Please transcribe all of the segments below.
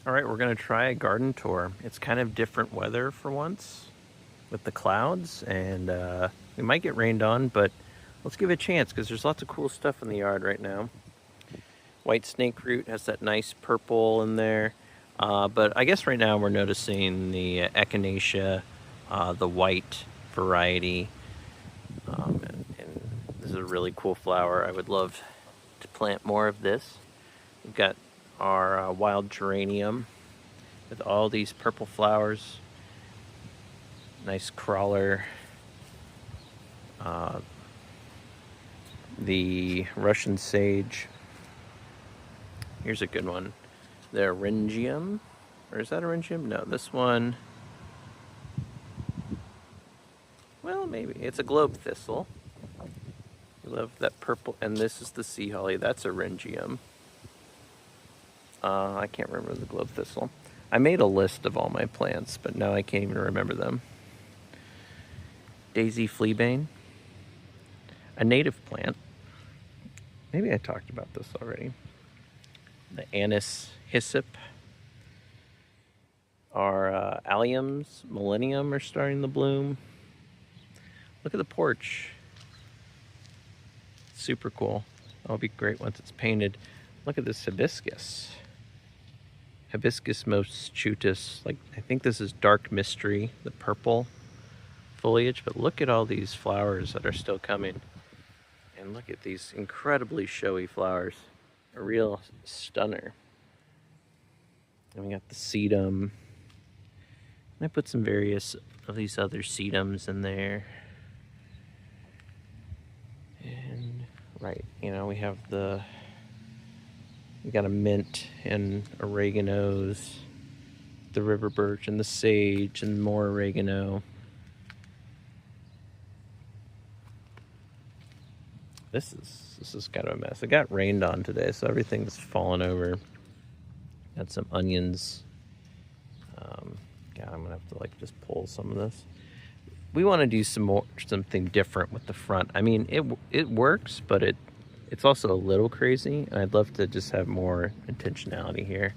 All right, we're gonna try a garden tour. It's kind of different weather for once with the clouds, and we might get rained on, but let's give it a chance because there's lots of cool stuff in the yard right now. White snake root has that nice purple in there, but I guess right now we're noticing the echinacea, the white variety, and this is a really cool flower. I would love to plant more of this. We've got our wild geranium with all these purple flowers. Nice crawler. The Russian sage. Here's a good one. The Eryngium. Or is that Eryngium? No, this one. Well, maybe. It's a globe thistle. I love that purple. And this is the sea holly. That's Eryngium. I can't remember the globe thistle. I made a list of all my plants, but now I can't even remember them. Daisy fleabane. A native plant. Maybe I talked about this already. The anise hyssop. Our alliums, millennium, are starting to bloom. Look at the porch. Super cool. That'll be great once it's painted. Look at this hibiscus. Hibiscus moschutus. Like, I think this is dark mystery, the purple foliage, but look at all these flowers that are still coming. And look at these incredibly showy flowers. A real stunner. And we got the sedum. And I put some various of these other sedums in there. And right, you know, we got a mint and oreganos, the river birch and the sage and more oregano. This is kind of a mess. It got rained on today, so everything's fallen over. Got some onions. God, I'm gonna have to like just pull some of this. We want to do something different with the front. I mean, it works, but it's also a little crazy, and I'd love to just have more intentionality here.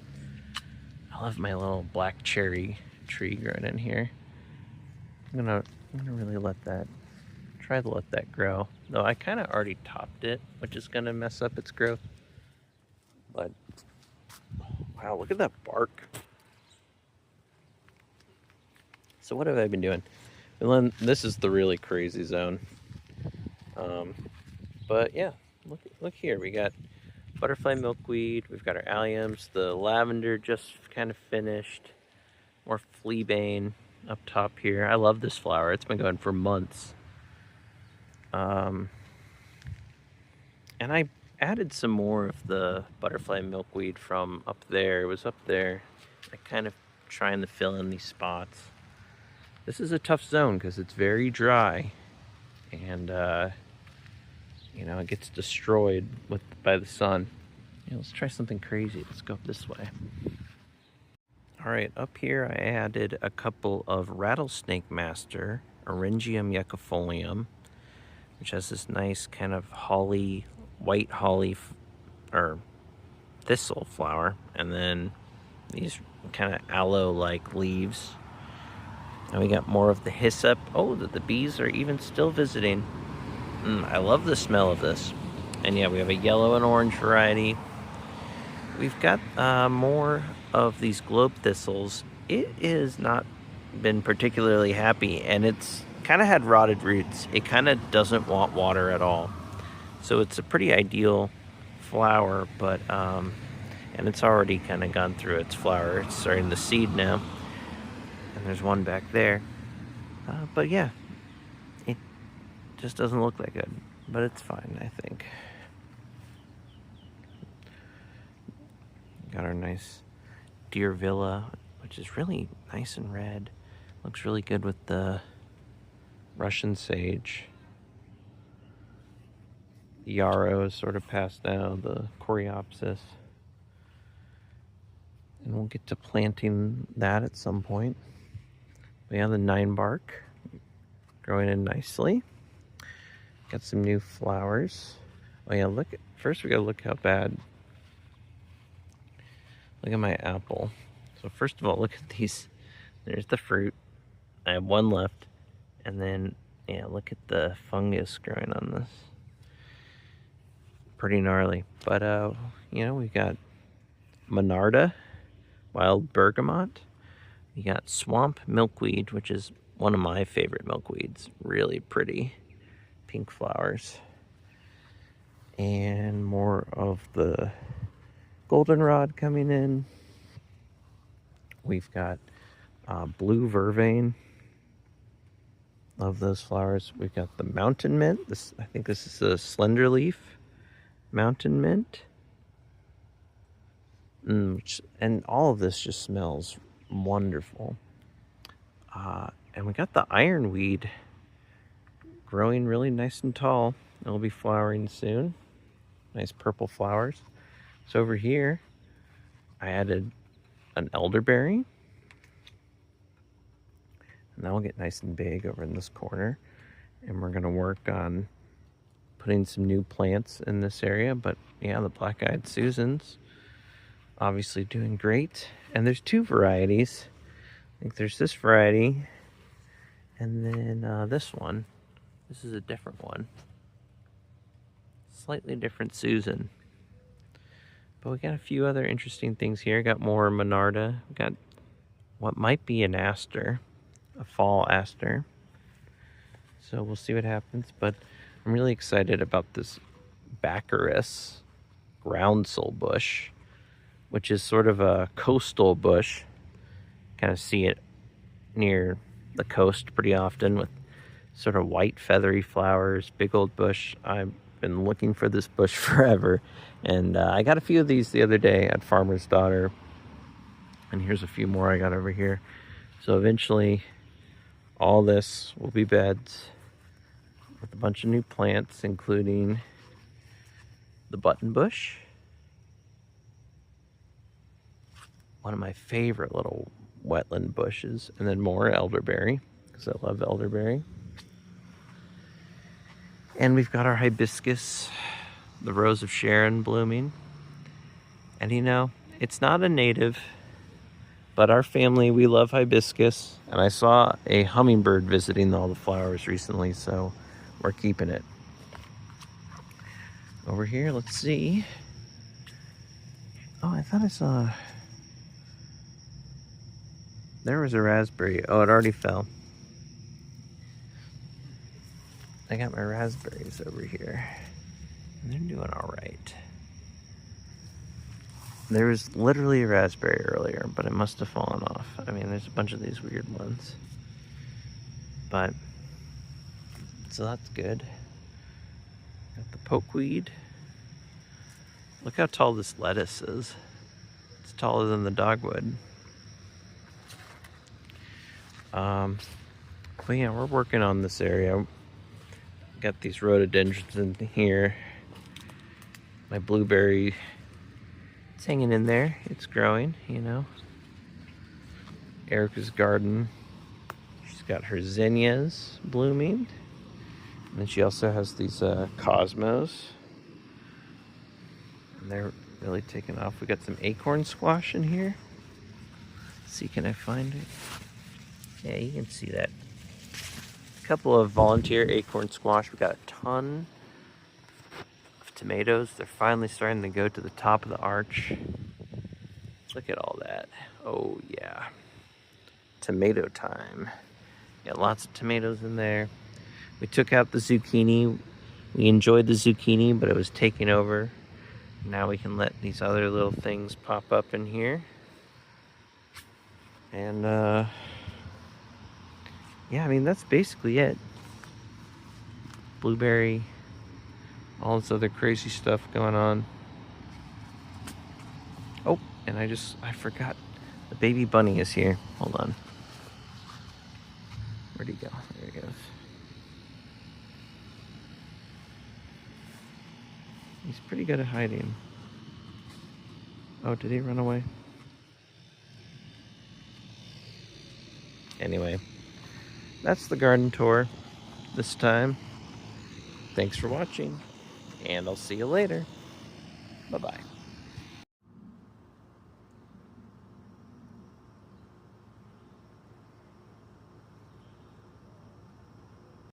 I love my little black cherry tree growing in here. I'm gonna really try to let that grow. Though I kind of already topped it, which is gonna mess up its growth. But wow, look at that bark. So what have I been doing? And then this is the really crazy zone. But yeah, look here. We got butterfly milkweed. We've got our alliums. The lavender just kind of finished. More fleabane up top here. I love this flower. It's been going for months. And I added some more of the butterfly milkweed from up there. It was up there. I kind of trying to fill in these spots. This is a tough zone because it's very dry, and you know, it gets destroyed by the sun. You know, let's try something crazy. Let's go up this way. All right, up here I added a couple of rattlesnake master, Eryngium yuccifolium, which has this nice kind of holly, white holly or thistle flower, and then these kind of aloe-like leaves. And we got more of the hyssop. Oh, the bees are even still visiting. I love the smell of this. And yeah, we have a yellow and orange variety. We've got more of these globe thistles. It has not been particularly happy, and it's kind of had rotted roots. It kind of doesn't want water at all. So it's a pretty ideal flower, but and it's already kind of gone through its flower. It's starting to seed now. And there's one back there. But yeah, it just doesn't look that good. But it's fine, I think. Got our nice deer villa, which is really nice and red. Looks really good with the Russian sage. The yarrow is sort of passed now, the coreopsis. And we'll get to planting that at some point. We have the 9-bark growing in nicely. Got some new flowers. Oh yeah, first we gotta look how bad. Look at my apple. So first of all, look at these. There's the fruit. I have one left. And then, yeah, look at the fungus growing on this. Pretty gnarly. But, you know, we got Monarda, wild bergamot. We got swamp milkweed, which is one of my favorite milkweeds. Really pretty pink flowers. And more of the goldenrod coming in. We've got blue vervain. Love those flowers. We've got the mountain mint. I think this is a slender leaf mountain mint. And all of this just smells wonderful. And we got the ironweed growing really nice and tall. It'll be flowering soon. Nice purple flowers. So over here, I added an elderberry. And that will get nice and big over in this corner. And we're going to work on putting some new plants in this area. But yeah, the black-eyed Susans obviously doing great. And there's two varieties. I think there's this variety and then this one. This is a different one. Slightly different Susan. But we got a few other interesting things here. Got more Monarda. We got what might be an aster, a fall aster. So we'll see what happens. But I'm really excited about this Baccharis groundsel bush, which is sort of a coastal bush. Kind of see it near the coast pretty often with sort of white feathery flowers, big old bush. I've been looking for this bush forever. And I got a few of these the other day at Farmer's Daughter. And here's a few more I got over here. So eventually all this will be beds with a bunch of new plants, including the button bush. One of my favorite little wetland bushes, and then more elderberry, because I love elderberry. And we've got our hibiscus, the Rose of Sharon, blooming. And you know, it's not a native, but our family, we love hibiscus. And I saw a hummingbird visiting all the flowers recently, so we're keeping it. Over here, let's see. Oh, I thought I saw... There was a raspberry. Oh, it already fell. I got my raspberries over here. And they're doing all right. There was literally a raspberry earlier, but it must have fallen off. I mean, there's a bunch of these weird ones. But, so that's good. Got the pokeweed. Look how tall this lettuce is. It's taller than the dogwood. But yeah, we're working on this area. Got these rhododendrons in here. My blueberry, it's hanging in there. It's growing, you know. Erica's garden. She's got her zinnias blooming. And then she also has these cosmos. And they're really taking off. We got some acorn squash in here. Let's see, can I find it? Yeah, you can see that. A couple of volunteer acorn squash. We got a ton of tomatoes. They're finally starting to go to the top of the arch. Look at all that. Oh yeah. Tomato time. Got lots of tomatoes in there. We took out the zucchini. We enjoyed the zucchini, but it was taking over. Now we can let these other little things pop up in here. And yeah, I mean, that's basically it. Blueberry, all this other crazy stuff going on. Oh, and I forgot. The baby bunny is here. Hold on. Where'd he go? There he goes. He's pretty good at hiding. Oh, did he run away? Anyway. That's the garden tour this time. Thanks for watching, and I'll see you later. Bye-bye.